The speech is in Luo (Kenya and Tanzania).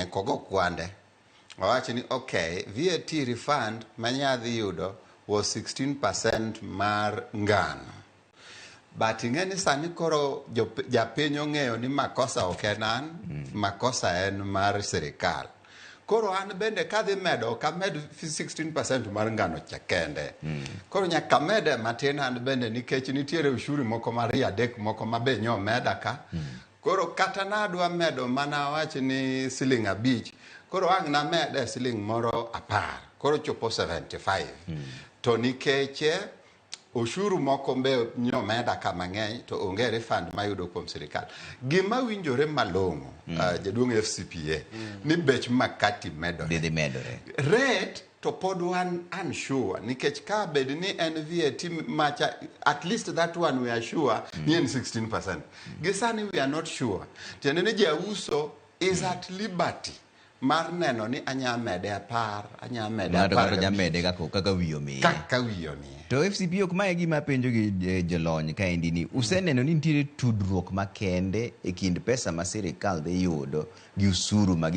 kogo kwande. Owacho ni okay, VAT refund manyadhi yudo was 16% mar ngano. But ingeni sani koro japiny ong'eyo ni makosa ok en an, makosa en mar sirikal. Koro an bende kadhi medo kamed 16% mar ngano chakende. Koro nyaka mede matin an bende nikech nitiere ushuru moko mar adek moko mabe nyo meda ka. Koro kata nadwa medo mana wacho ni siling 5. Koro ang na mede siling moro 10. Koro chopo 75. To nikeche ushuru moko mbe nyo meda ka mang'eny to onge refund mayudo kuom sirikal. Gima winjore malong'o jaduong' FCPA ni bech makati medore. Rate to pod one unsure nikech ka bed ni en VAT macha, at least that one we are sure ni en 16%. Gisani we are not sure. Tiende ni jauso is at liberty mar neno ni anya mede 10, anya mede 10 kaka wiyo mi. To FCP ok mae gima penjo gi jolony ka endi ni useneno ni nitiere tudruok makende e kind pesa ma sirikal dhi yudo gi usuru ma